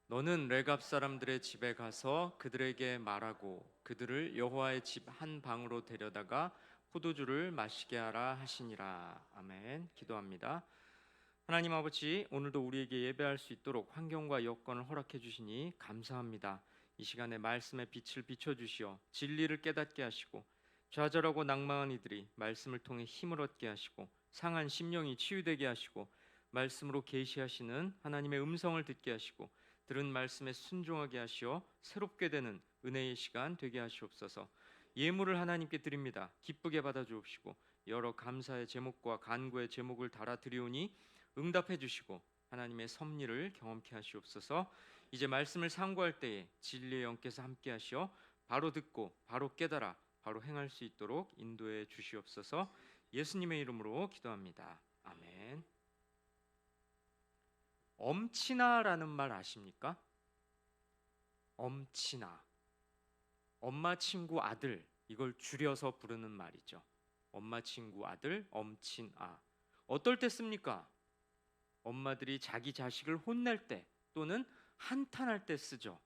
너는 레갑 사람들의 집에 가서 그들에게 말하고 그들을 여호와의 집 한 방으로 데려다가 포도주를 마시게 하라 하시니라. 아멘. 기도합니다. 하나님 아버지, 오늘도 우리에게 예배할 수 있도록 환경과 여건을 허락해 주시니 감사합니다. 이 시간에 말씀의 빛을 비춰 주시어 진리를 깨닫게 하시고 좌절하고 낭망한 이들이 말씀을 통해 힘을 얻게 하시고 상한 심령이 치유되게 하시고 말씀으로 계시하시는 하나님의 음성을 듣게 하시고 들은 말씀에 순종하게 하시어 새롭게 되는 은혜의 시간 되게 하시옵소서. 예물을 하나님께 드립니다. 기쁘게 받아 주옵시고 여러 감사의 제목과 간구의 제목을 달아 드리오니 응답해 주시고 하나님의 섭리를 경험케 하시옵소서. 이제 말씀을 상고할 때에 진리의 영께서 함께 하시어 바로 듣고 바로 깨달아 바로 행할 수 있도록 인도해 주시옵소서. 예수님의 이름으로 기도합니다. 아멘. 엄친아라는 말 아십니까? 엄친아. 엄마 친구 아들, 이걸 줄여서 부르는 말이죠. 엄마 친구 아들, 엄친아. 어떨 때 씁니까? 엄마들이 자기 자식을 혼낼 때 또는 한탄할 때 쓰죠.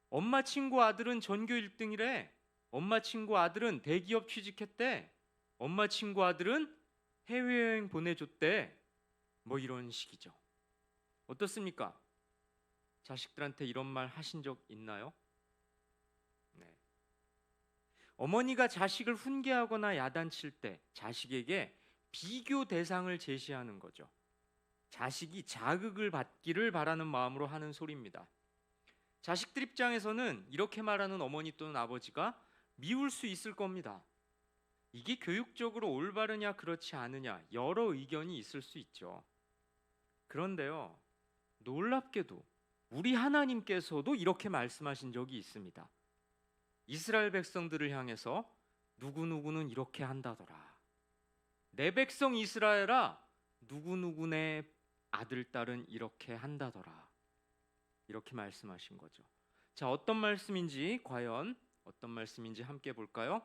엄마 친구 아들은 전교 1등이래. 엄마 친구 아들은 대기업 취직했대. 엄마 친구 아들은 해외여행 보내줬대. 뭐 이런 식이죠. 어떻습니까? 자식들한테 이런 말 하신 적 있나요? 네. 어머니가 자식을 훈계하거나 야단칠 때 자식에게 비교 대상을 제시하는 거죠. 자식이 자극을 받기를 바라는 마음으로 하는 소리입니다. 자식들 입장에서는 이렇게 말하는 어머니 또는 아버지가 미울 수 있을 겁니다. 이게 교육적으로 올바르냐 그렇지 않으냐 여러 의견이 있을 수 있죠. 그런데요, 놀랍게도 우리 하나님께서도 이렇게 말씀하신 적이 있습니다. 이스라엘 백성들을 향해서 누구누구는 이렇게 한다더라. 내 백성 이스라엘아, 누구누구네 아들, 딸은 이렇게 한다더라. 이렇게 말씀하신 거죠. 자, 어떤 말씀인지 과연 어떤 말씀인지 함께 볼까요?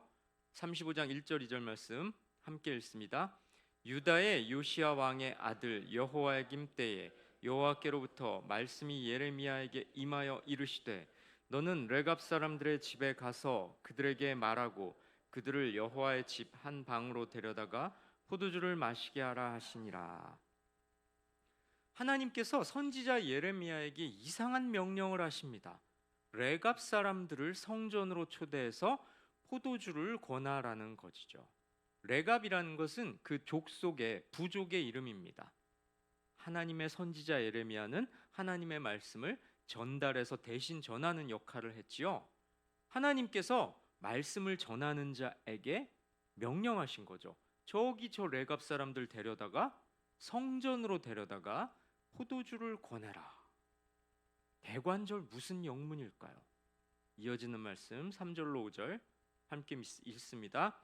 35장 1절 2절 말씀 함께 읽습니다. 유다의 요시야 왕의 아들 여호야김 때에 여호와께로부터 말씀이 예레미야에게 임하여 이르시되 너는 레갑 사람들의 집에 가서 그들에게 말하고 그들을 여호와의 집 한 방으로 데려다가 포도주를 마시게 하라 하시니라. 하나님께서 선지자 예레미야에게 이상한 명령을 하십니다. 레갑 사람들을 성전으로 초대해서 포도주를 권하라는 것이죠. 레갑이라는 것은 그 족속의 부족의 이름입니다. 하나님의 선지자 예레미야는 하나님의 말씀을 전달해서 대신 전하는 역할을 했지요. 하나님께서 말씀을 전하는 자에게 명령하신 거죠. 저기 저 레갑 사람들 데려다가 성전으로 데려다가 포도주를 권해라. 대관절 무슨 영문일까요? 이어지는 말씀 3절로 5절 함께 읽습니다.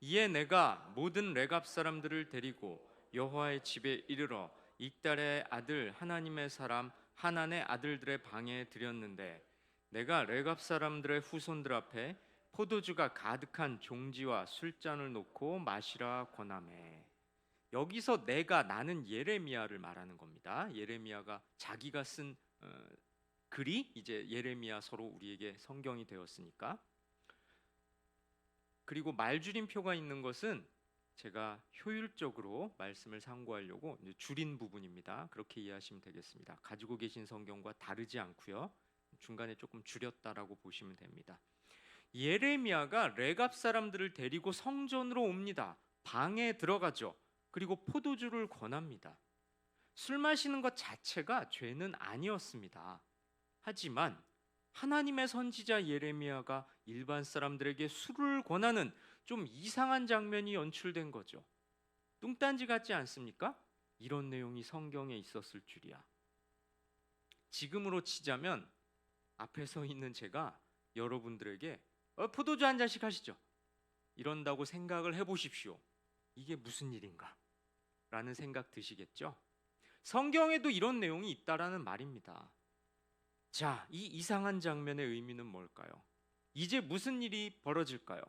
이에 내가 모든 레갑 사람들을 데리고 여호와의 집에 이르러 익달의 아들 하나님의 사람 하난의 아들들의 방에 들였는데 내가 레갑 사람들의 후손들 앞에 포도주가 가득한 종지와 술잔을 놓고 마시라 권하매. 여기서 내가 나는 예레미야를 말하는 겁니다. 예레미야가 자기가 쓴 글이 이제 예레미야서로 우리에게 성경이 되었으니까. 그리고 말줄임표가 있는 것은 제가 효율적으로 말씀을 상고하려고 줄인 부분입니다. 그렇게 이해하시면 되겠습니다. 가지고 계신 성경과 다르지 않고요. 중간에 조금 줄였다라고 보시면 됩니다. 예레미야가 레갑 사람들을 데리고 성전으로 옵니다. 방에 들어가죠. 그리고 포도주를 권합니다. 술 마시는 것 자체가 죄는 아니었습니다. 하지만 하나님의 선지자 예레미야가 일반 사람들에게 술을 권하는 좀 이상한 장면이 연출된 거죠. 뚱딴지 같지 않습니까? 이런 내용이 성경에 있었을 줄이야. 지금으로 치자면 앞에 서 있는 제가 여러분들에게 포도주 한 잔씩 하시죠. 이런다고 생각을 해보십시오. 이게 무슨 일인가? 라는 생각 드시겠죠? 성경에도 이런 내용이 있다라는 말입니다. 자, 이 이상한 장면의 의미는 뭘까요? 이제 무슨 일이 벌어질까요?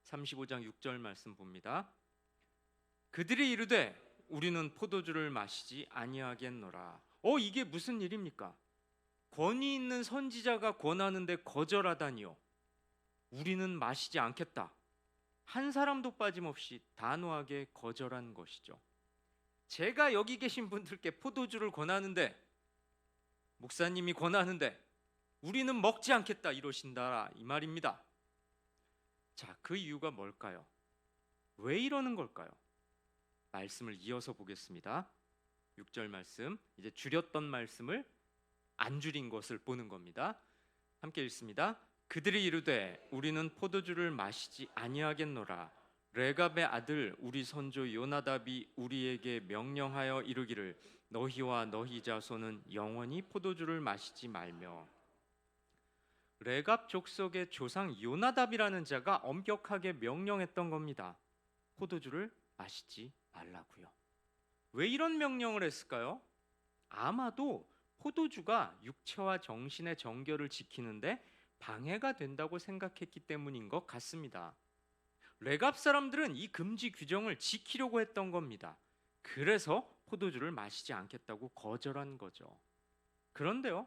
35장 6절 말씀 봅니다. 그들이 이르되 우리는 포도주를 마시지 아니하겠노라. 이게 무슨 일입니까? 권위 있는 선지자가 권하는데 거절하다니요. 우리는 마시지 않겠다. 한 사람도 빠짐없이 단호하게 거절한 것이죠. 제가 여기 계신 분들께 포도주를 권하는데, 목사님이 권하는데 우리는 먹지 않겠다 이러신다 이 말입니다. 자, 그 이유가 뭘까요? 왜 이러는 걸까요? 말씀을 이어서 보겠습니다. 6절 말씀, 이제 줄였던 말씀을 안 줄인 것을 보는 겁니다. 함께 읽습니다. 그들이 이르되 우리는 포도주를 마시지 아니하겠노라. 레갑의 아들 우리 선조 요나답이 우리에게 명령하여 이르기를 너희와 너희 자손은 영원히 포도주를 마시지 말며. 레갑 족속의 조상 요나답이라는 자가 엄격하게 명령했던 겁니다. 포도주를 마시지 말라고요. 왜 이런 명령을 했을까요? 아마도 포도주가 육체와 정신의 정결을 지키는데 방해가 된다고 생각했기 때문인 것 같습니다. 레갑 사람들은 이 금지 규정을 지키려고 했던 겁니다. 그래서 포도주를 마시지 않겠다고 거절한 거죠. 그런데요,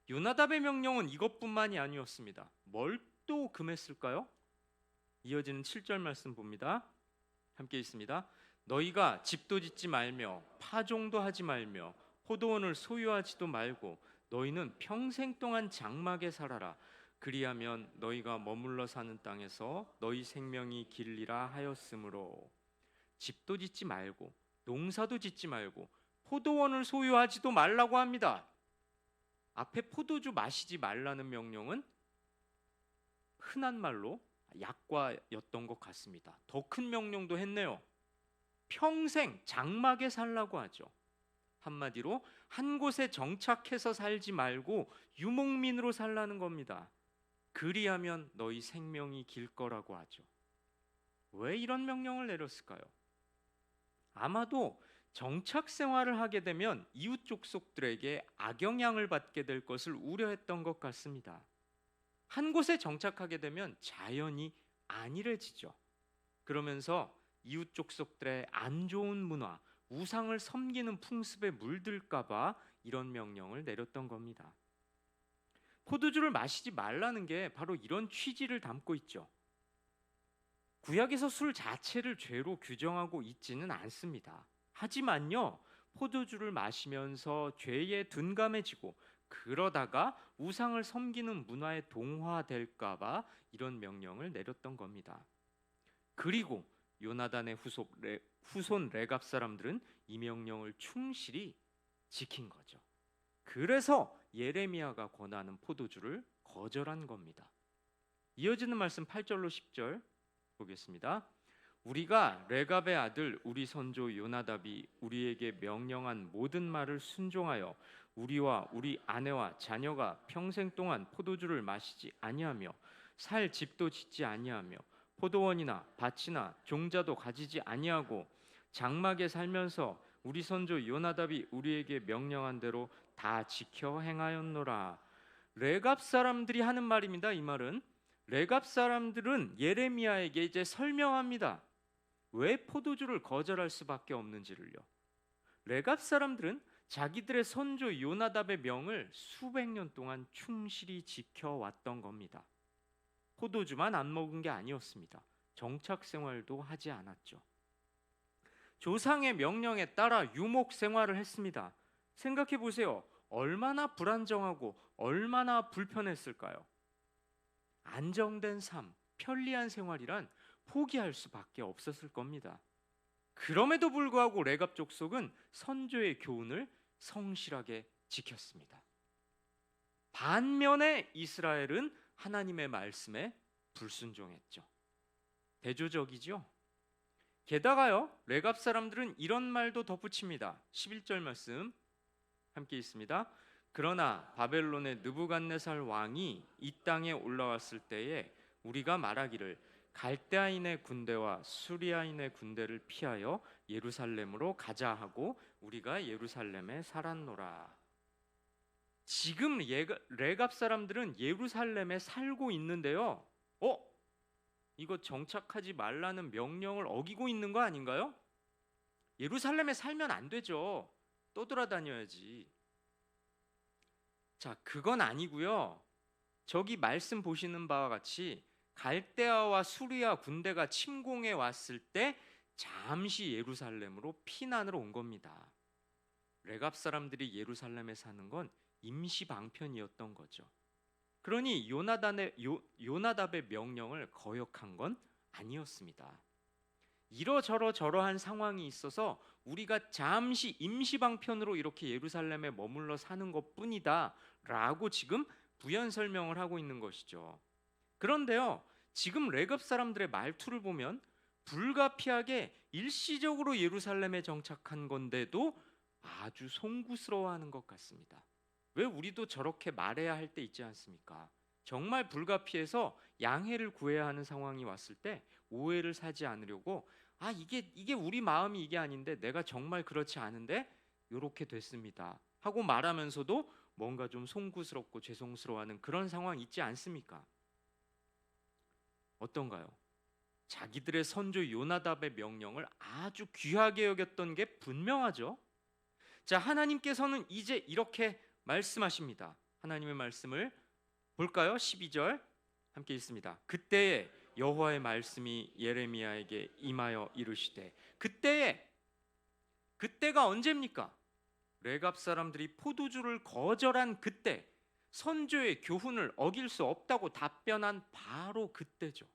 요나답의 명령은 이것뿐만이 아니었습니다. 뭘 또 금했을까요? 이어지는 7절 말씀 봅니다. 함께 있습니다. 너희가 집도 짓지 말며 파종도 하지 말며 포도원을 소유하지도 말고 너희는 평생 동안 장막에 살아라. 그리하면 너희가 머물러 사는 땅에서 너희 생명이 길리라 하였으므로. 집도 짓지 말고 농사도 짓지 말고 포도원을 소유하지도 말라고 합니다. 앞에 포도주 마시지 말라는 명령은 흔한 말로 약과였던 것 같습니다. 더 큰 명령도 했네요. 평생 장막에 살라고 하죠. 한마디로 한 곳에 정착해서 살지 말고 유목민으로 살라는 겁니다. 그리하면 너희 생명이 길 거라고 하죠. 왜 이런 명령을 내렸을까요? 아마도 정착 생활을 하게 되면 이웃 족속들에게 악영향을 받게 될 것을 우려했던 것 같습니다. 한 곳에 정착하게 되면 자연이 안일해지죠. 그러면서 이웃 족속들의 안 좋은 문화, 우상을 섬기는 풍습에 물들까 봐 이런 명령을 내렸던 겁니다. 포도주를 마시지 말라는 게 바로 이런 취지를 담고 있죠. 구약에서 술 자체를 죄로 규정하고 있지는 않습니다. 하지만요, 포도주를 마시면서 죄에 둔감해지고 그러다가 우상을 섬기는 문화에 동화될까 봐 이런 명령을 내렸던 겁니다. 그리고 요나단의 후손 레갑 사람들은 이 명령을 충실히 지킨 거죠. 그래서 예레미야가 권하는 포도주를 거절한 겁니다. 이어지는 말씀 8절로 10절 보겠습니다. 우리가 레갑의 아들 우리 선조 요나답이 우리에게 명령한 모든 말을 순종하여 우리와 우리 아내와 자녀가 평생 동안 포도주를 마시지 아니하며 살 집도 짓지 아니하며 포도원이나 밭이나 종자도 가지지 아니하고 장막에 살면서 우리 선조 요나답이 우리에게 명령한 대로 다 지켜 행하였노라. 레갑 사람들이 하는 말입니다. 이 말은 레갑 사람들은 예레미야에게 이제 설명합니다. 왜 포도주를 거절할 수밖에 없는지를요. 레갑 사람들은 자기들의 선조 요나답의 명을 수백 년 동안 충실히 지켜왔던 겁니다. 포도주만 안 먹은 게 아니었습니다. 정착 생활도 하지 않았죠. 조상의 명령에 따라 유목 생활을 했습니다. 생각해 보세요. 얼마나 불안정하고 얼마나 불편했을까요? 안정된 삶, 편리한 생활이란 포기할 수밖에 없었을 겁니다. 그럼에도 불구하고 레갑 족속은 선조의 교훈을 성실하게 지켰습니다. 반면에 이스라엘은 하나님의 말씀에 불순종했죠. 대조적이죠. 게다가요, 레갑 사람들은 이런 말도 덧붙입니다. 11절 말씀 함께 있습니다. 그러나 바벨론의 느부갓네살 왕이 이 땅에 올라왔을 때에 우리가 말하기를 갈대아인의 군대와 수리아인의 군대를 피하여 예루살렘으로 가자 하고 우리가 예루살렘에 살았노라. 지금 레갑 사람들은 예루살렘에 살고 있는데요. 이거 정착하지 말라는 명령을 어기고 있는 거 아닌가요? 예루살렘에 살면 안 되죠. 떠돌아다녀야지. 자, 그건 아니고요. 저기 말씀 보시는 바와 같이 갈대아와 수리아 군대가 침공해 왔을 때 잠시 예루살렘으로 피난을 온 겁니다. 레갑 사람들이 예루살렘에 사는 건 임시 방편이었던 거죠. 그러니 요나답의 명령을 거역한 건 아니었습니다. 이러저러 저러한 상황이 있어서 우리가 잠시 임시 방편으로 이렇게 예루살렘에 머물러 사는 것뿐이다 라고 지금 부연 설명을 하고 있는 것이죠. 그런데요, 지금 레갑 사람들의 말투를 보면 불가피하게 일시적으로 예루살렘에 정착한 건데도 아주 송구스러워하는 것 같습니다. 왜 우리도 저렇게 말해야 할 때 있지 않습니까? 정말 불가피해서 양해를 구해야 하는 상황이 왔을 때 오해를 사지 않으려고 이게 우리 마음이 이게 아닌데 내가 정말 그렇지 않은데 이렇게 됐습니다 하고 말하면서도 뭔가 좀 송구스럽고 죄송스러워하는 그런 상황 있지 않습니까? 어떤가요? 자기들의 선조 요나답의 명령을 아주 귀하게 여겼던 게 분명하죠. 자, 하나님께서는 이제 이렇게 말씀하십니다. 하나님의 말씀을 볼까요? 12절 함께 읽습니다. 그때에 여호와의 말씀이 예레미야에게 임하여 이르시되, 그때가 언제입니까? 레갑 사람들이 포도주를 거절한 그때, 선조의 교훈을 어길 수 없다고 답변한 바로 그때죠.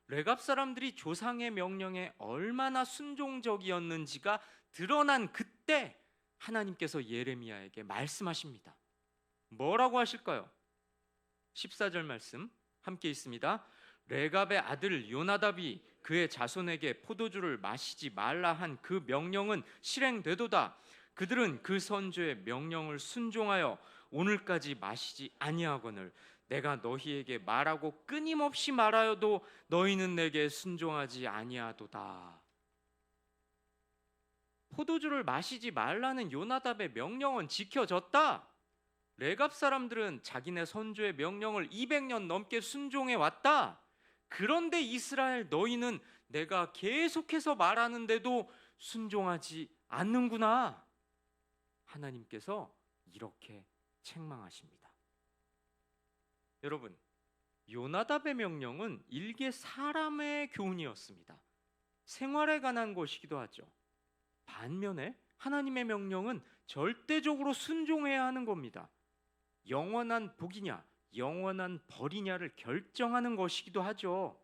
레갑 사람들이 조상의 명령에 얼마나 순종적이었는지가 드러난 그때 하나님께서 예레미야에게 말씀하십니다. 뭐라고 하실까요? 14절 말씀 함께 있습니다. 레갑의 아들 요나답이 그의 자손에게 포도주를 마시지 말라 한 그 명령은 실행되도다. 그들은 그 선조의 명령을 순종하여 오늘까지 마시지 아니하거늘 내가 너희에게 말하고 끊임없이 말하여도 너희는 내게 순종하지 아니하도다. 포도주를 마시지 말라는 요나답의 명령은 지켜졌다. 레갑 사람들은 자기네 선조의 명령을 200년 넘게 순종해 왔다. 그런데 이스라엘 너희는 내가 계속해서 말하는데도 순종하지 않는구나. 하나님께서 이렇게 책망하십니다. 여러분, 요나답의 명령은 일개 사람의 교훈이었습니다. 생활에 관한 것이기도 하죠. 반면에 하나님의 명령은 절대적으로 순종해야 하는 겁니다. 영원한 복이냐 영원한 벌이냐를 결정하는 것이기도 하죠.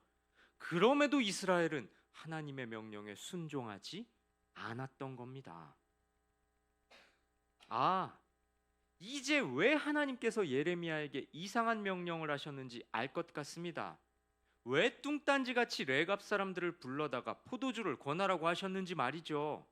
그럼에도 이스라엘은 하나님의 명령에 순종하지 않았던 겁니다. 이제 왜 하나님께서 예레미야에게 이상한 명령을 하셨는지 알 것 같습니다. 왜 뚱딴지같이 레갑 사람들을 불러다가 포도주를 권하라고 하셨는지 말이죠.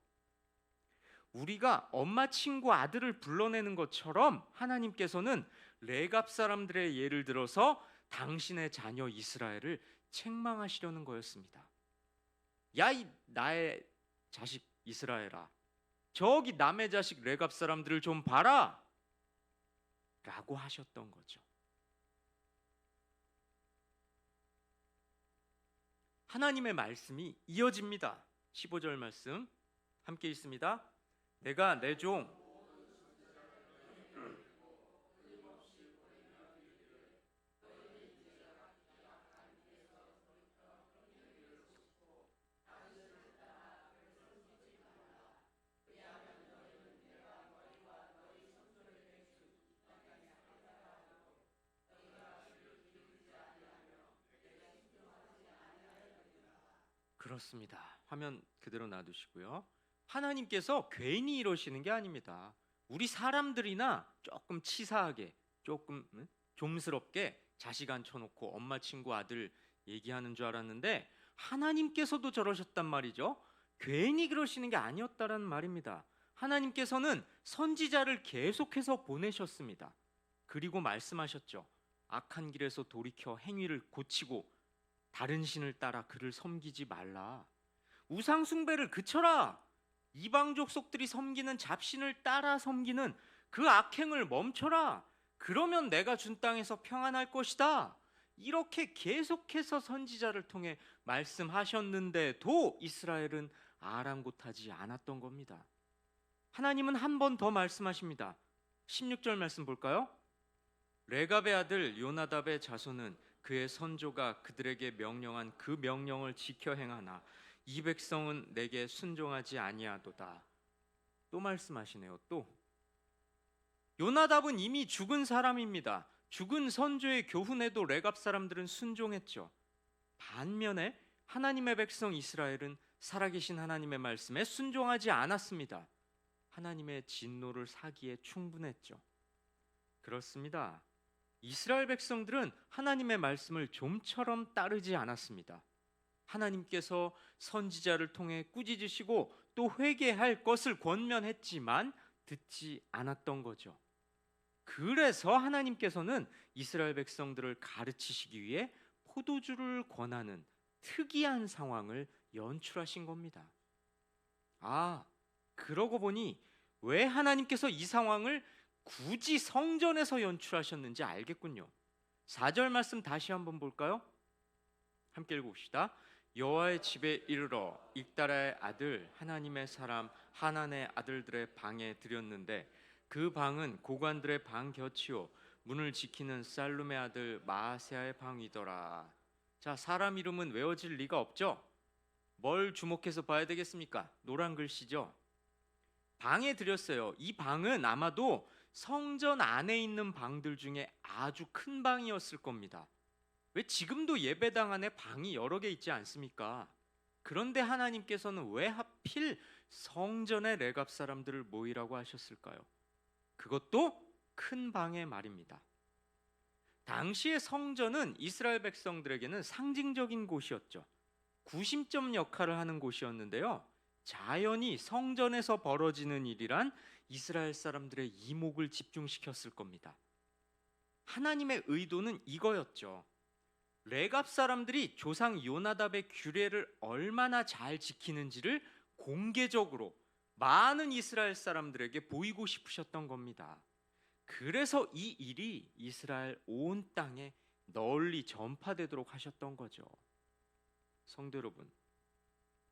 우리가 엄마 친구 아들을 불러내는 것처럼 하나님께서는 레갑 사람들의 예를 들어서 당신의 자녀 이스라엘을 책망하시려는 거였습니다. 야, 이 나의 자식 이스라엘아, 저기 남의 자식 레갑 사람들을 좀 봐라 라고 하셨던 거죠. 하나님의 말씀이 이어집니다. 15절 말씀 함께 읽습니다. 내가 내 종 그렇습니다. 화면 그대로 놔두시고요. 하나님께서 괜히 이러시는 게 아닙니다. 우리 사람들이나 조금 치사하게, 조금 좀스럽게 자식 앉혀놓고 엄마 친구 아들 얘기하는 줄 알았는데 하나님께서도 저러셨단 말이죠. 괜히 그러시는 게 아니었다라는 말입니다. 하나님께서는 선지자를 계속해서 보내셨습니다. 그리고 말씀하셨죠. 악한 길에서 돌이켜 행위를 고치고 다른 신을 따라 그를 섬기지 말라. 우상 숭배를 그쳐라. 이방 족속들이 섬기는 잡신을 따라 섬기는 그 악행을 멈춰라. 그러면 내가 준 땅에서 평안할 것이다. 이렇게 계속해서 선지자를 통해 말씀하셨는데도 이스라엘은 아랑곳하지 않았던 겁니다. 하나님은 한 번 더 말씀하십니다. 16절 말씀 볼까요? 레갑의 아들 요나답의 자손은 그의 선조가 그들에게 명령한 그 명령을 지켜 행하나 이 백성은 내게 순종하지 아니하도다. 또 말씀하시네요. 또 요나답은 이미 죽은 사람입니다. 죽은 선조의 교훈에도 레갑 사람들은 순종했죠. 반면에 하나님의 백성 이스라엘은 살아계신 하나님의 말씀에 순종하지 않았습니다. 하나님의 진노를 사기에 충분했죠. 그렇습니다. 이스라엘 백성들은 하나님의 말씀을 좀처럼 따르지 않았습니다. 하나님께서 선지자를 통해 꾸짖으시고 또 회개할 것을 권면했지만 듣지 않았던 거죠. 그래서 하나님께서는 이스라엘 백성들을 가르치시기 위해 포도주를 권하는 특이한 상황을 연출하신 겁니다. 그러고 보니 왜 하나님께서 이 상황을 굳이 성전에서 연출하셨는지 알겠군요. 4절 말씀 다시 한번 볼까요? 함께 읽어봅시다. 여호와의 집에 이르러 익다라의 아들 하나님의 사람 하난의 아들들의 방에 들였는데 그 방은 고관들의 방 곁이요 문을 지키는 살룸의 아들 마아세야의 방이더라. 자, 사람 이름은 외워질 리가 없죠? 뭘 주목해서 봐야 되겠습니까? 노란 글씨죠. 방에 들였어요. 이 방은 아마도 성전 안에 있는 방들 중에 아주 큰 방이었을 겁니다. 왜 지금도 예배당 안에 방이 여러 개 있지 않습니까? 그런데 하나님께서는 왜 하필 성전에 레갑 사람들을 모이라고 하셨을까요? 그것도 큰 방의 말입니다. 당시의 성전은 이스라엘 백성들에게는 상징적인 곳이었죠. 구심점 역할을 하는 곳이었는데요. 자연히 성전에서 벌어지는 일이란 이스라엘 사람들의 이목을 집중시켰을 겁니다. 하나님의 의도는 이거였죠. 레갑 사람들이 조상 요나답의 규례를 얼마나 잘 지키는지를 공개적으로 많은 이스라엘 사람들에게 보이고 싶으셨던 겁니다. 그래서 이 일이 이스라엘 온 땅에 널리 전파되도록 하셨던 거죠. 성도 여러분,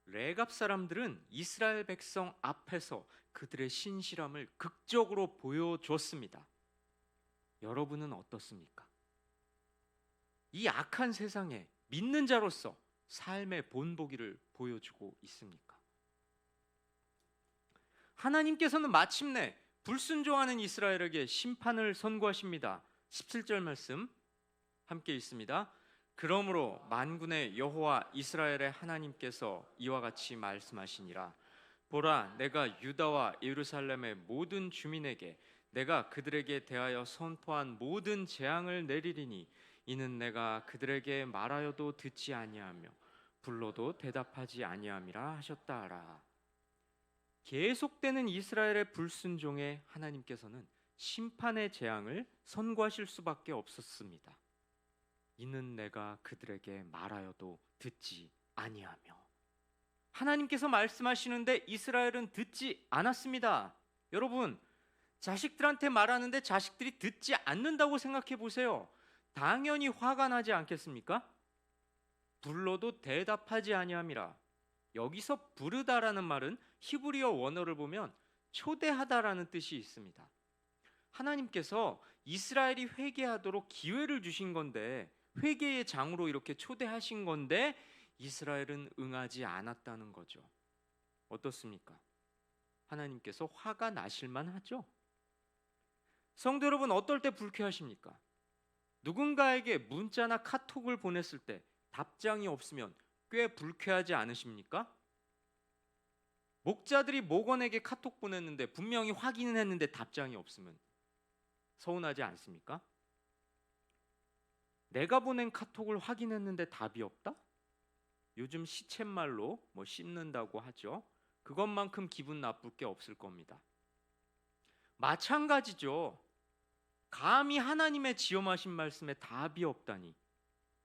레갑 사람들은 이스라엘 백성 앞에서 그들의 신실함을 극적으로 보여줬습니다. 여러분은 어떻습니까? 이 악한 세상에 믿는 자로서 삶의 본보기를 보여주고 있습니까? 하나님께서는 마침내 불순종하는 이스라엘에게 심판을 선고하십니다. 17절 말씀 함께 읽습니다. 그러므로 만군의 여호와 이스라엘의 하나님께서 이와 같이 말씀하시니라. 보라, 내가 유다와 예루살렘의 모든 주민에게 내가 그들에게 대하여 선포한 모든 재앙을 내리리니 이는 내가 그들에게 말하여도 듣지 아니하며 불러도 대답하지 아니함이라 하셨다라. 계속되는 이스라엘의 불순종에 하나님께서는 심판의 재앙을 선고하실 수밖에 없었습니다. 이는 내가 그들에게 말하여도 듣지 아니하며. 하나님께서 말씀하시는데 이스라엘은 듣지 않았습니다. 여러분, 자식들한테 말하는데 자식들이 듣지 않는다고 생각해 보세요. 당연히 화가 나지 않겠습니까? 불러도 대답하지 아니함이라. 여기서 부르다라는 말은 히브리어 원어를 보면 초대하다라는 뜻이 있습니다. 하나님께서 이스라엘이 회개하도록 기회를 주신 건데, 회개의 장으로 이렇게 초대하신 건데 이스라엘은 응하지 않았다는 거죠. 어떻습니까? 하나님께서 화가 나실만 하죠? 성도 여러분, 어떨 때 불쾌하십니까? 누군가에게 문자나 카톡을 보냈을 때 답장이 없으면 꽤 불쾌하지 않으십니까? 목자들이 목원에게 카톡 보냈는데 분명히 확인은 했는데 답장이 없으면 서운하지 않습니까? 내가 보낸 카톡을 확인했는데 답이 없다? 요즘 시쳇말로 씹는다고 하죠. 그것만큼 기분 나쁠 게 없을 겁니다. 마찬가지죠. 감히 하나님의 지엄하신 말씀에 답이 없다니,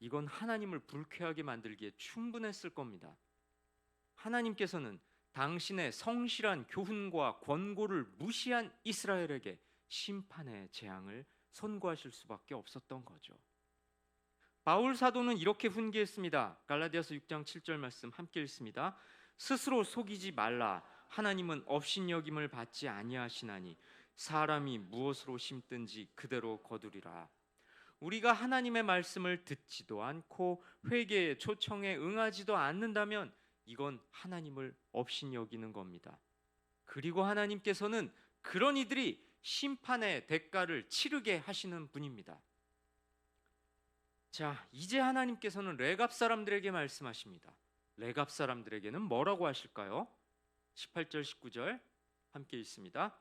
이건 하나님을 불쾌하게 만들기에 충분했을 겁니다. 하나님께서는 당신의 성실한 교훈과 권고를 무시한 이스라엘에게 심판의 재앙을 선고하실 수밖에 없었던 거죠. 바울 사도는 이렇게 훈계했습니다. 갈라디아서 6장 7절 말씀 함께 읽습니다. 스스로 속이지 말라. 하나님은 업신여김을 받지 아니하시나니 사람이 무엇으로 심든지 그대로 거두리라. 우리가 하나님의 말씀을 듣지도 않고 회개의 초청에 응하지도 않는다면 이건 하나님을 업신 여기는 겁니다. 그리고 하나님께서는 그런 이들이 심판의 대가를 치르게 하시는 분입니다. 자, 이제 하나님께서는 레갑 사람들에게 말씀하십니다. 레갑 사람들에게는 뭐라고 하실까요? 18절 19절 함께 있습니다.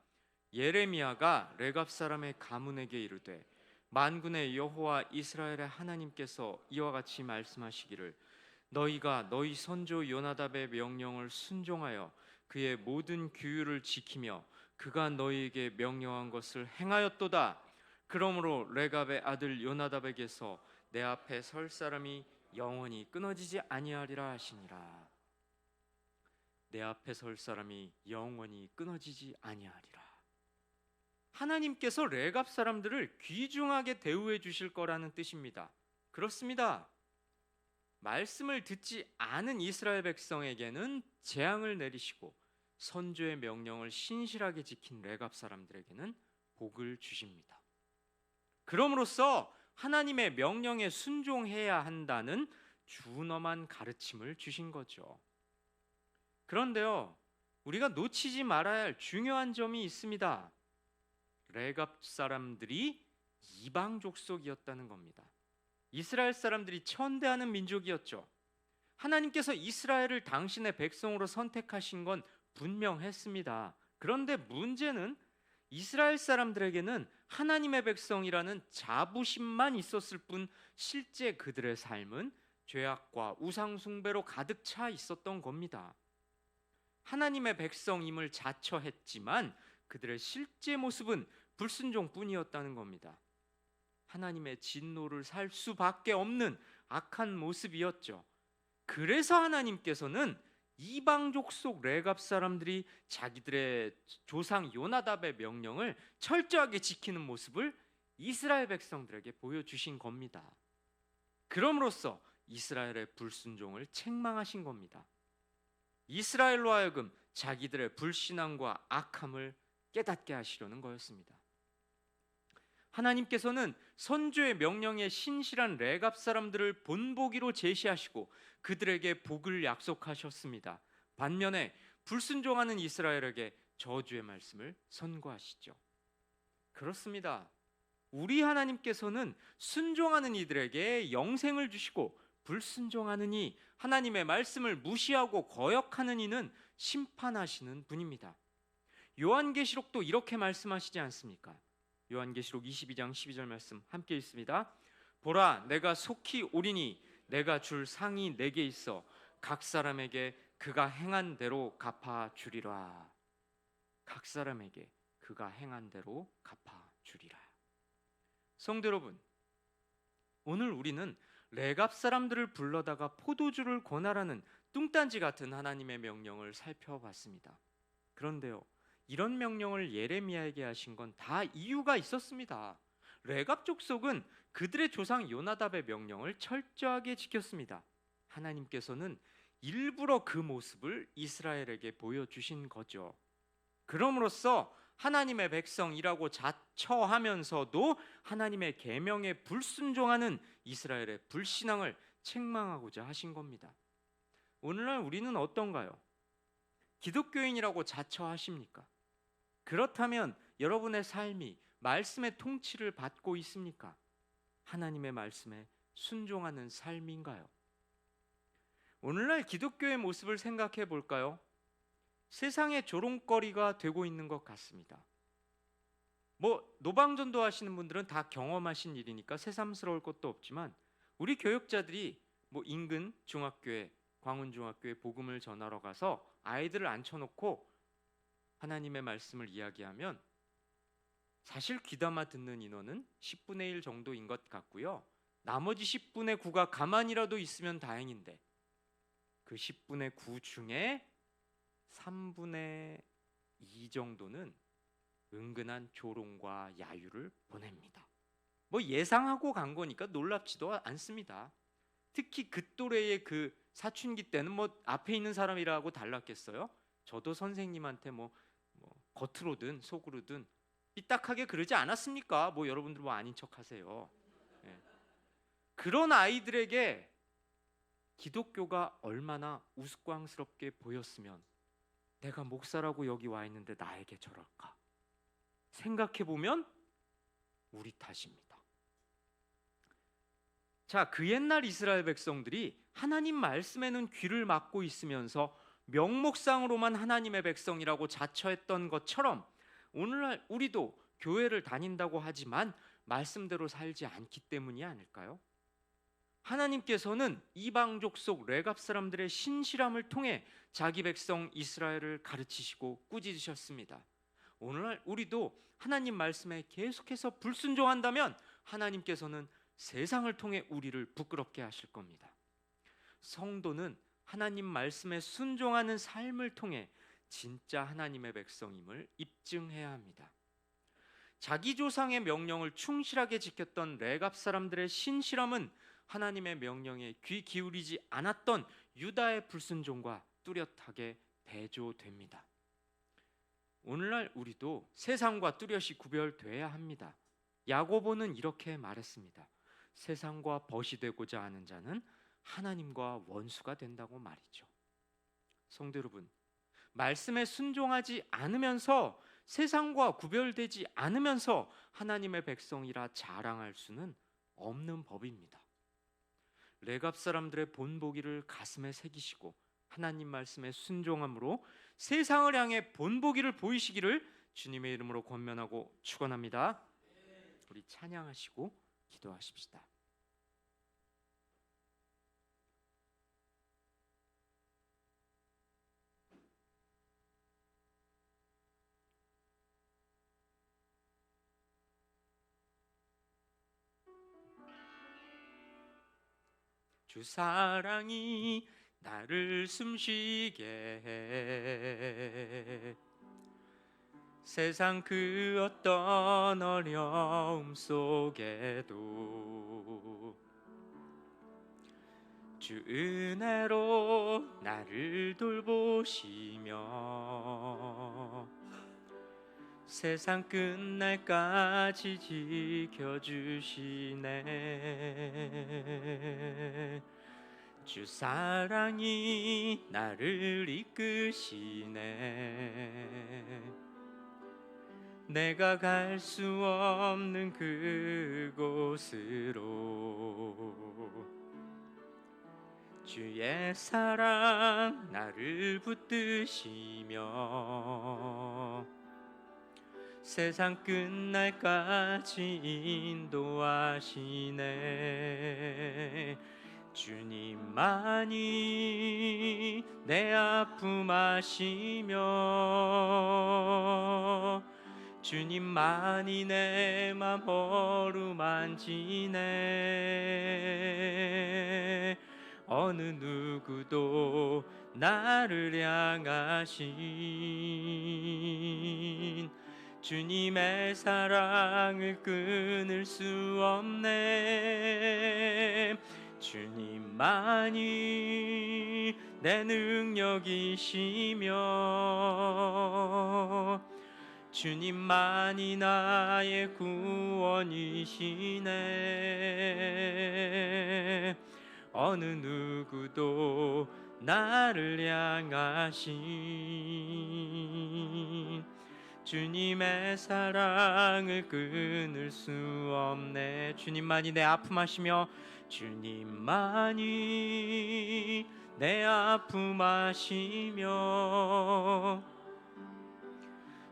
예레미야가 레갑 사람의 가문에게 이르되 만군의 여호와 이스라엘의 하나님께서 이와 같이 말씀하시기를 너희가 너희 선조 요나답의 명령을 순종하여 그의 모든 규율을 지키며 그가 너희에게 명령한 것을 행하였도다. 그러므로 레갑의 아들 요나답에게서 내 앞에 설 사람이 영원히 끊어지지 아니하리라 하시니라. 내 앞에 설 사람이 영원히 끊어지지 아니하리라. 하나님께서 레갑 사람들을 귀중하게 대우해 주실 거라는 뜻입니다. 그렇습니다. 말씀을 듣지 않은 이스라엘 백성에게는 재앙을 내리시고 선조의 명령을 신실하게 지킨 레갑 사람들에게는 복을 주십니다. 그럼으로써 하나님의 명령에 순종해야 한다는 준엄한 가르침을 주신 거죠. 그런데요, 우리가 놓치지 말아야 할 중요한 점이 있습니다. 레갑 사람들이 이방 족속이었다는 겁니다. 이스라엘 사람들이 천대하는 민족이었죠. 하나님께서 이스라엘을 당신의 백성으로 선택하신 건 분명했습니다. 그런데 문제는 이스라엘 사람들에게는 하나님의 백성이라는 자부심만 있었을 뿐 실제 그들의 삶은 죄악과 우상 숭배로 가득 차 있었던 겁니다. 하나님의 백성임을 자처했지만 그들의 실제 모습은 불순종뿐이었다는 겁니다. 하나님의 진노를 살 수밖에 없는 악한 모습이었죠. 그래서 하나님께서는 이방 족속 레갑 사람들이 자기들의 조상 요나답의 명령을 철저하게 지키는 모습을 이스라엘 백성들에게 보여주신 겁니다. 그럼으로써 이스라엘의 불순종을 책망하신 겁니다. 이스라엘로 하여금 자기들의 불신앙과 악함을 깨닫게 하시려는 거였습니다. 하나님께서는 선조의 명령에 신실한 레갑 사람들을 본보기로 제시하시고 그들에게 복을 약속하셨습니다. 반면에 불순종하는 이스라엘에게 저주의 말씀을 선고하시죠. 그렇습니다. 우리 하나님께서는 순종하는 이들에게 영생을 주시고 불순종하는 이, 하나님의 말씀을 무시하고 거역하는 이는 심판하시는 분입니다. 요한계시록도 이렇게 말씀하시지 않습니까? 요한계시록 22장 12절 말씀 함께 있습니다. 보라, 내가 속히 오리니 내가 줄 상이 내게 있어 각 사람에게 그가 행한 대로 갚아 주리라. 각 사람에게 그가 행한 대로 갚아 주리라. 성도 여러분, 오늘 우리는 레갑 사람들을 불러다가 포도주를 권하라는 뚱딴지 같은 하나님의 명령을 살펴봤습니다. 그런데요, 이런 명령을 예레미야에게 하신 건 다 이유가 있었습니다. 레갑 족속은 그들의 조상 요나답의 명령을 철저하게 지켰습니다. 하나님께서는 일부러 그 모습을 이스라엘에게 보여주신 거죠. 그럼으로써 하나님의 백성이라고 자처하면서도 하나님의 계명에 불순종하는 이스라엘의 불신앙을 책망하고자 하신 겁니다. 오늘날 우리는 어떤가요? 기독교인이라고 자처하십니까? 그렇다면 여러분의 삶이 말씀의 통치를 받고 있습니까? 하나님의 말씀에 순종하는 삶인가요? 오늘날 기독교의 모습을 생각해 볼까요? 세상의 조롱거리가 되고 있는 것 같습니다. 노방전도 하시는 분들은 다 경험하신 일이니까 새삼스러울 것도 없지만 우리 교육자들이 인근 중학교에, 광운중학교에 복음을 전하러 가서 아이들을 앉혀놓고 하나님의 말씀을 이야기하면 사실 귀담아 듣는 인원은 10분의 1 정도인 것 같고요. 나머지 10분의 9가 가만히라도 있으면 다행인데 그 10분의 9 중에 3분의 2 정도는 은근한 조롱과 야유를 보냅니다. 예상하고 간 거니까 놀랍지도 않습니다. 특히 그 또래의 그 사춘기 때는 앞에 있는 사람이라고 달랐겠어요? 저도 선생님한테 겉으로든 속으로든 삐딱하게 그러지 않았습니까? 뭐 여러분들 뭐 아닌 척하세요. 예. 그런 아이들에게 기독교가 얼마나 우스꽝스럽게 보였으면 내가 목사라고 여기 와 있는데 나에게 저럴까? 생각해 보면 우리 탓입니다. 자, 그 옛날 이스라엘 백성들이 하나님 말씀에는 귀를 막고 있으면서 명목상으로만 하나님의 백성이라고 자처했던 것처럼 오늘날 우리도 교회를 다닌다고 하지만 말씀대로 살지 않기 때문이 아닐까요? 하나님께서는 이방 족속 레갑 사람들의 신실함을 통해 자기 백성 이스라엘을 가르치시고 꾸짖으셨습니다. 오늘날 우리도 하나님 말씀에 계속해서 불순종한다면 하나님께서는 세상을 통해 우리를 부끄럽게 하실 겁니다. 성도는 하나님 말씀에 순종하는 삶을 통해 진짜 하나님의 백성임을 입증해야 합니다. 자기 조상의 명령을 충실하게 지켰던 레갑 사람들의 신실함은 하나님의 명령에 귀 기울이지 않았던 유다의 불순종과 뚜렷하게 대조됩니다. 오늘날 우리도 세상과 뚜렷이 구별돼야 합니다. 야고보는 이렇게 말했습니다. 세상과 벗이 되고자 하는 자는 하나님과 원수가 된다고 말이죠. 성도 여러분, 말씀에 순종하지 않으면서 세상과 구별되지 않으면서 하나님의 백성이라 자랑할 수는 없는 법입니다. 레갑 사람들의 본보기를 가슴에 새기시고 하나님 말씀에 순종함으로 세상을 향해 본보기를 보이시기를 주님의 이름으로 권면하고 축원합니다. 우리 찬양하시고 기도하십시다. 주 사랑이 나를 숨쉬게 해 세상 그 어떤 어려움 속에도 주 은혜로 나를 돌보시며 세상 끝날까지 지켜주시네. 주 사랑이 나를 이끄시네. 내가 갈 수 없는 그곳으로 주의 사랑 나를 붙드시며 세상 끝날까지 인도하시네. 주님만이 내 아픔 아시며 주님만이 내 맘 어루만지네. 어느 누구도 나를 향하신 주님의 사랑을 끊을 수 없네. 주님만이 내 능력이시며 주님만이 나의 구원이시네. 어느 누구도 나를 향하신 주님의 사랑을 끊을 수 없네. 주님만이 내 아픔 아시며 주님만이 내 아픔 아시며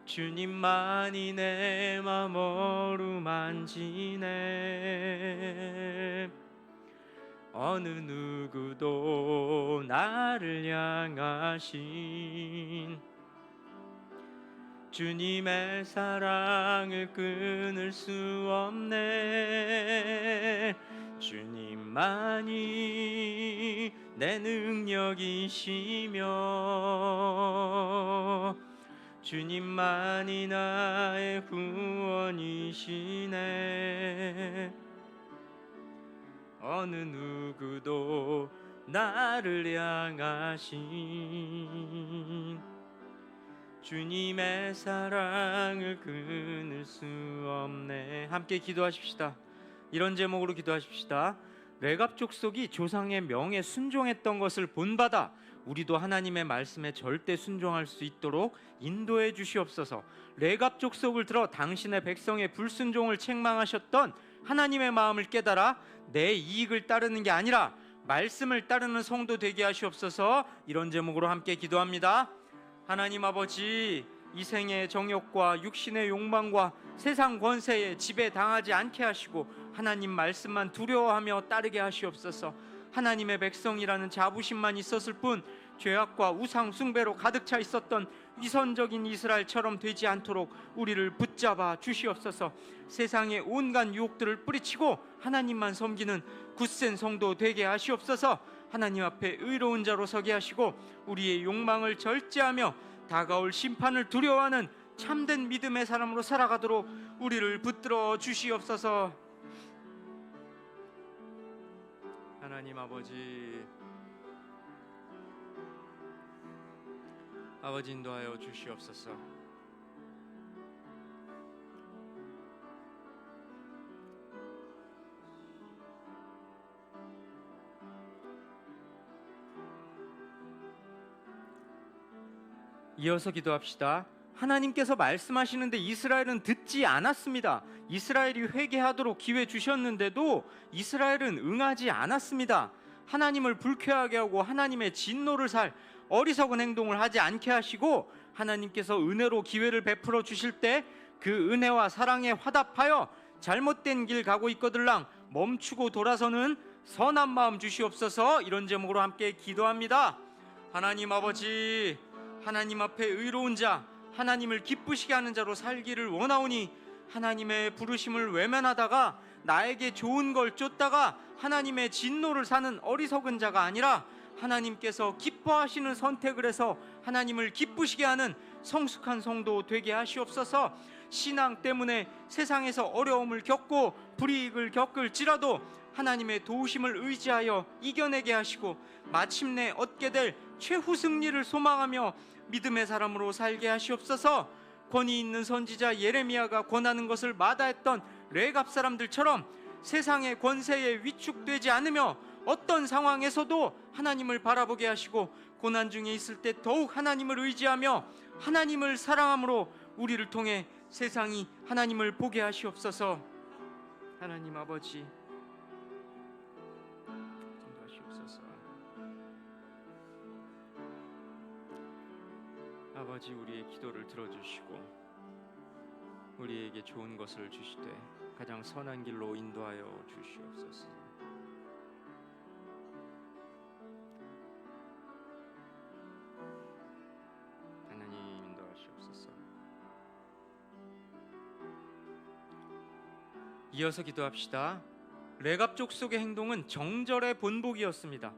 주님만이 내 맘 어루만지네. 어느 누구도 나를 향하신 주님의 사랑을 끊을 수 없네. 주님만이 내 능력이시며 주님만이 나의 구원이시네. 어느 누구도 나를 향하신 주님의 사랑을 끊을 수 없네. 함께 기도하십시다. 이런 제목으로 기도하십시다. 레갑 족속이 조상의 명에 순종했던 것을 본받아 우리도 하나님의 말씀에 절대 순종할 수 있도록 인도해 주시옵소서. 레갑 족속을 들어 당신의 백성의 불순종을 책망하셨던 하나님의 마음을 깨달아 내 이익을 따르는 게 아니라 말씀을 따르는 성도 되게 하시옵소서. 이런 제목으로 함께 기도합니다. 하나님 아버지, 이 생의 정욕과 육신의 욕망과 세상 권세에 지배당하지 않게 하시고 하나님 말씀만 두려워하며 따르게 하시옵소서. 하나님의 백성이라는 자부심만 있었을 뿐 죄악과 우상 숭배로 가득 차 있었던 위선적인 이스라엘처럼 되지 않도록 우리를 붙잡아 주시옵소서. 세상의 온갖 유혹들을 뿌리치고 하나님만 섬기는 굳센 성도 되게 하시옵소서. 하나님 앞에 의로운 자로 서게 하시고 우리의 욕망을 절제하며 다가올 심판을 두려워하는 참된 믿음의 사람으로 살아가도록 우리를 붙들어 주시옵소서. 하나님 아버지, 아버지 인도하여 주시옵소서. 이어서 기도합시다. 하나님께서 말씀하시는데 이스라엘은 듣지 않았습니다. 이스라엘이 회개하도록 기회 주셨는데도 이스라엘은 응하지 않았습니다. 하나님을 불쾌하게 하고 하나님의 진노를 살 어리석은 행동을 하지 않게 하시고 하나님께서 은혜로 기회를 베풀어 주실 때 그 은혜와 사랑에 화답하여 잘못된 길 가고 있거들랑 멈추고 돌아서는 선한 마음 주시옵소서. 이런 제목으로 함께 기도합니다. 하나님 아버지, 하나님 앞에 의로운 자, 하나님을 기쁘시게 하는 자로 살기를 원하오니 하나님의 부르심을 외면하다가 나에게 좋은 걸 쫓다가 하나님의 진노를 사는 어리석은 자가 아니라 하나님께서 기뻐하시는 선택을 해서 하나님을 기쁘시게 하는 성숙한 성도 되게 하시옵소서. 신앙 때문에 세상에서 어려움을 겪고 불이익을 겪을지라도 하나님의 도우심을 의지하여 이겨내게 하시고 마침내 얻게 될 최후 승리를 소망하며 믿음의 사람으로 살게 하시옵소서. 권위 있는 선지자 예레미야가 권하는 것을 마다했던 레갑 사람들처럼 세상의 권세에 위축되지 않으며 어떤 상황에서도 하나님을 바라보게 하시고 고난 중에 있을 때 더욱 하나님을 의지하며 하나님을 사랑함으로 우리를 통해 세상이 하나님을 보게 하시옵소서. 하나님 아버지, 인도하시옵소서. 아버지, 우리의 기도를 들어주시고 우리에게 좋은 것을 주시되 가장 선한 길로 인도하여 주시옵소서. 하나님 인도하시옵소서. 이어서 기도합시다. 레갑 족속의 행동은 정절의 본보기였습니다.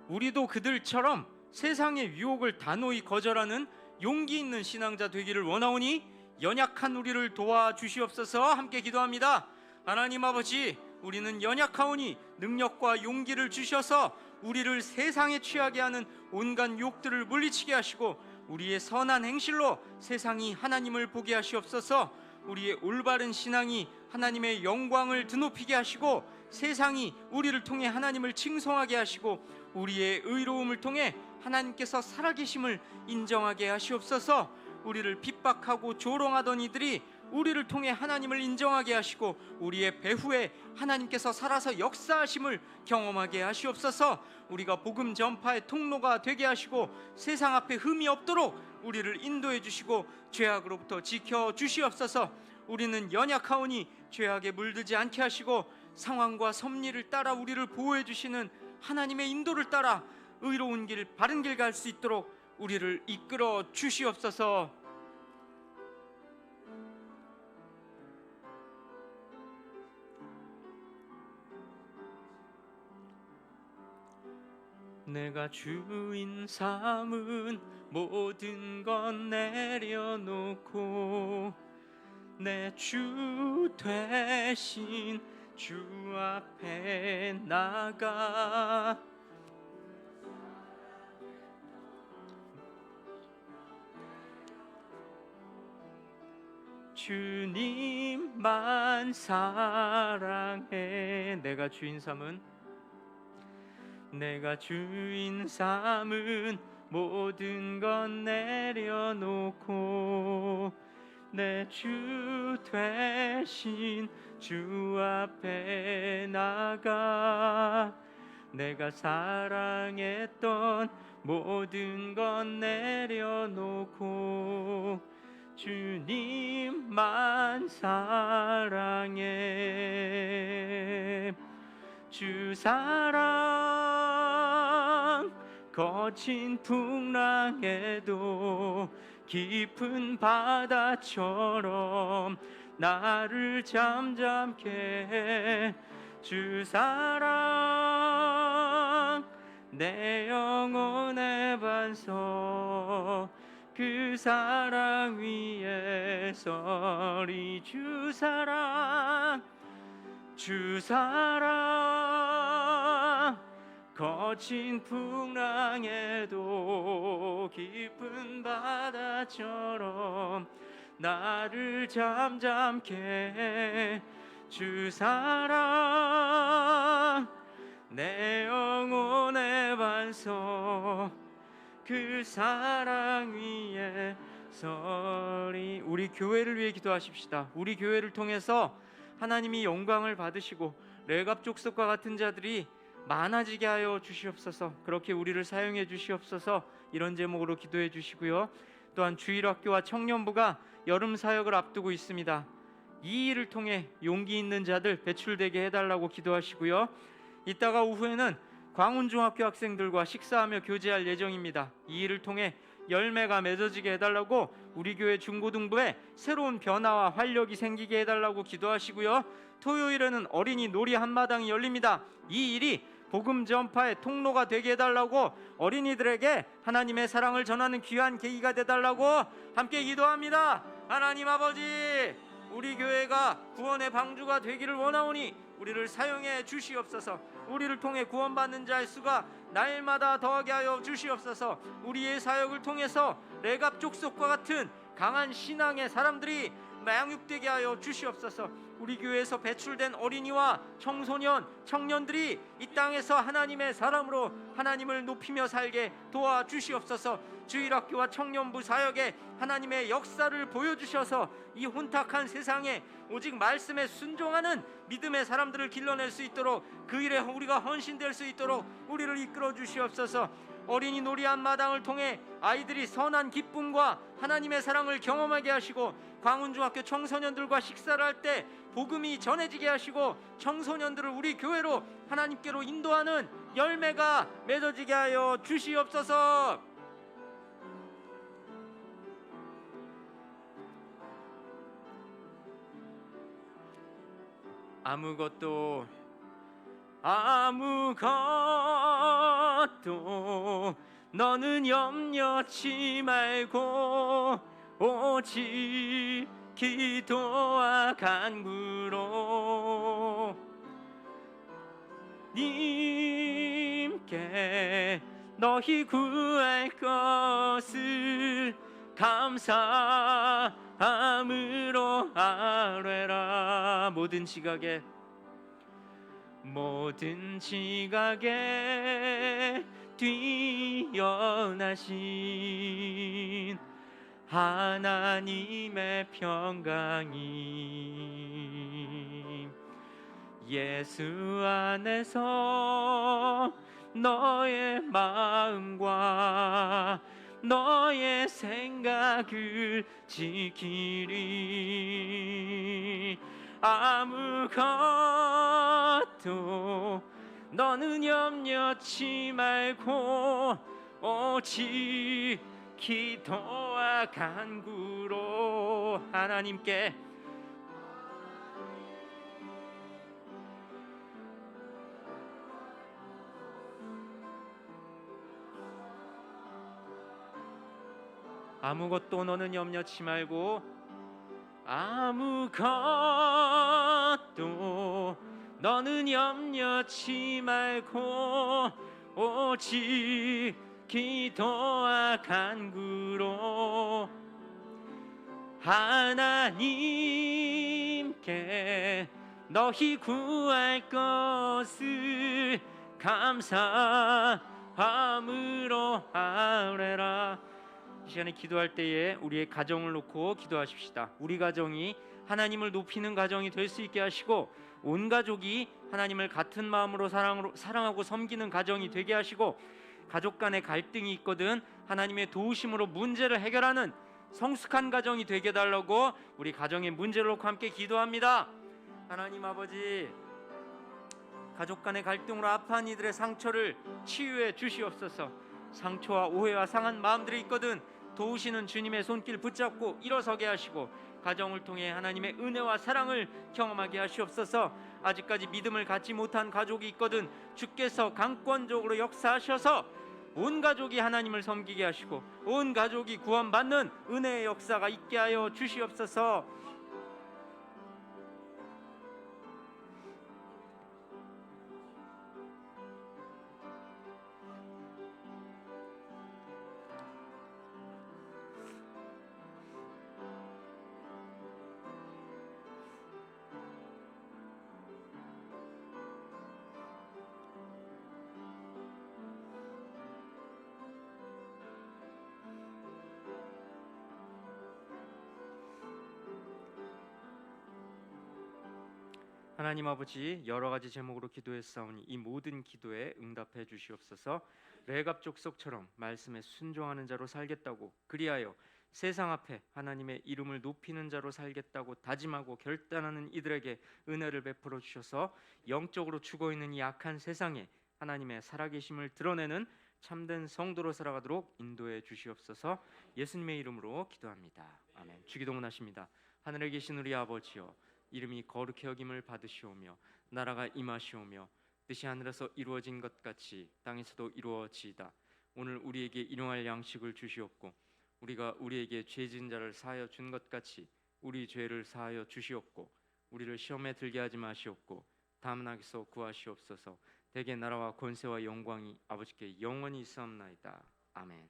우리도 그들처럼 세상의 유혹을 단호히 거절하는 용기 있는 신앙자 되기를 원하오니 연약한 우리를 도와주시옵소서. 함께 기도합니다. 하나님 아버지, 우리는 연약하오니 능력과 용기를 주셔서 우리를 세상에 취하게 하는 온갖 유혹들을 물리치게 하시고 우리의 선한 행실로 세상이 하나님을 보게 하시옵소서. 우리의 올바른 신앙이 하나님의 영광을 드높이게 하시고 세상이 우리를 통해 하나님을 칭송하게 하시고 우리의 의로움을 통해 하나님께서 살아계심을 인정하게 하시옵소서. 우리를 핍박하고 조롱하던 이들이 우리를 통해 하나님을 인정하게 하시고 우리의 배후에 하나님께서 살아서 역사하심을 경험하게 하시옵소서. 우리가 복음 전파의 통로가 되게 하시고 세상 앞에 흠이 없도록 우리를 인도해 주시고 죄악으로부터 지켜 주시옵소서. 우리는 연약하오니 죄악에 물들지 않게 하시고 상황과 섭리를 따라 우리를 보호해 주시는 하나님의 인도를 따라 의로운 길, 바른 길 갈 수 있도록 우리를 이끌어 주시옵소서. 내가 주인 삼은 모든 건 내려놓고 내 주 되신 주 앞에 나가 주님만 사랑해. 내가 주인 삼은 모든 건 내려놓고 내 주 되신 주 앞에 나가 내가 사랑했던 모든 건 내려놓고 주님만 사랑해. 주 사랑 거친 풍랑에도 깊은 바다처럼 나를 잠잠케 해. 주 사랑 내 영혼의 반석 그 사랑 위에 서리. 주 사랑 거친 풍랑에도 깊은 바다처럼 나를 잠잠케 해. 주 사랑 내 영혼의 반석 그 사랑 위에 서리. 우리 교회를 위해 기도하십시다. 우리 교회를 통해서 하나님이 영광을 받으시고 레갑 족속과 같은 자들이 많아지게 하여 주시옵소서. 그렇게 우리를 사용해 주시옵소서. 이런 제목으로 기도해 주시고요. 또한 주일학교와 청년부가 여름 사역을 앞두고 있습니다. 이 일을 통해 용기 있는 자들 배출되게 해달라고 기도하시고요. 이따가 오후에는 광운중학교 학생들과 식사하며 교제할 예정입니다. 이 일을 통해 열매가 맺어지게 해달라고 우리 교회 중고등부에 새로운 변화와 활력이 생기게 해달라고 기도하시고요. 토요일에는 어린이 놀이 한마당이 열립니다. 이 일이 복음 전파의 통로가 되게 해달라고 어린이들에게 하나님의 사랑을 전하는 귀한 계기가 되달라고 함께 기도합니다. 하나님 아버지, 우리 교회가 구원의 방주가 되기를 원하오니 우리를 사용해 주시옵소서. 우리를 통해 구원받는 자의 수가 날마다 더하게 하여 주시옵소서. 우리의 사역을 통해서 레갑 족속과 같은 강한 신앙의 사람들이 양육되게 하여 주시옵소서. 우리 교회에서 배출된 어린이와 청소년, 청년들이 이 땅에서 하나님의 사람으로 하나님을 높이며 살게 도와주시옵소서. 주일학교와 청년부 사역에 하나님의 역사를 보여주셔서 이 혼탁한 세상에 오직 말씀에 순종하는 믿음의 사람들을 길러낼 수 있도록 그 일에 우리가 헌신될 수 있도록 우리를 이끌어 주시옵소서. 어린이 놀이 한마당을 통해 아이들이 선한 기쁨과 하나님의 사랑을 경험하게 하시고 광운중학교 청소년들과 식사를 할 때 복음이 전해지게 하시고 청소년들을 우리 교회로 하나님께로 인도하는 열매가 맺어지게 하여 주시옵소서. 아무것도 너는 염려치 말고 오직 기도와 간구로 님께 너희 구할 것을 감사함으로 아뢰라. 모든 지각에 뛰어나신 하나님의 평강이 예수 안에서 너의 마음과 너의 생각을 지키리. 아무것도 너는 염려치 말고 오직 기도와 간구로 하나님께 아무것도 너는 염려치 말고 아무것도 너는 염려치 말고 오직 기도와 간구로 하나님께 너희 구할 것을 감사함으로 아뢰라. 이 시간에 기도할 때에 우리의 가정을 놓고 기도하십시다. 우리 가정이 하나님을 높이는 가정이 될 수 있게 하시고, 온 가족이 하나님을 같은 마음으로 사랑하고 섬기는 가정이 되게 하시고, 가족 간의 갈등이 있거든 하나님의 도우심으로 문제를 해결하는 성숙한 가정이 되게 해달라고 우리 가정의 문제를 놓고 함께 기도합니다. 하나님 아버지, 가족 간의 갈등으로 아파한 이들의 상처를 치유해 주시옵소서. 상처와 오해와 상한 마음들이 있거든 도우시는 주님의 손길 붙잡고 일어서게 하시고, 가정을 통해 하나님의 은혜와 사랑을 경험하게 하시옵소서. 아직까지 믿음을 갖지 못한 가족이 있거든 주께서 강권적으로 역사하셔서 온 가족이 하나님을 섬기게 하시고, 온 가족이 구원받는 은혜의 역사가 있게 하여 주시옵소서. 하나님 아버지, 여러 가지 제목으로 기도했사오니 이 모든 기도에 응답해 주시옵소서. 레갑 족속처럼 말씀에 순종하는 자로 살겠다고, 그리하여 세상 앞에 하나님의 이름을 높이는 자로 살겠다고 다짐하고 결단하는 이들에게 은혜를 베풀어 주셔서 영적으로 죽어있는 이 악한 세상에 하나님의 살아계심을 드러내는 참된 성도로 살아가도록 인도해 주시옵소서. 예수님의 이름으로 기도합니다. 아멘. 주기도문하십니다. 하늘에 계신 우리 아버지여, 이름이 거룩히 여김을 받으시오며 나라가 임하시오며 뜻이 하늘에서 이루어진 것 같이 땅에서도 이루어지이다. 오늘 우리에게 일용할 양식을 주시옵고, 우리가 우리에게 죄 지은 자를 사하여 준 것 같이 우리 죄를 사하여 주시옵고, 우리를 시험에 들게 하지 마시옵고 다만 악에서 구하시옵소서. 대개 나라와 권세와 영광이 아버지께 영원히 있사옵나이다. 아멘.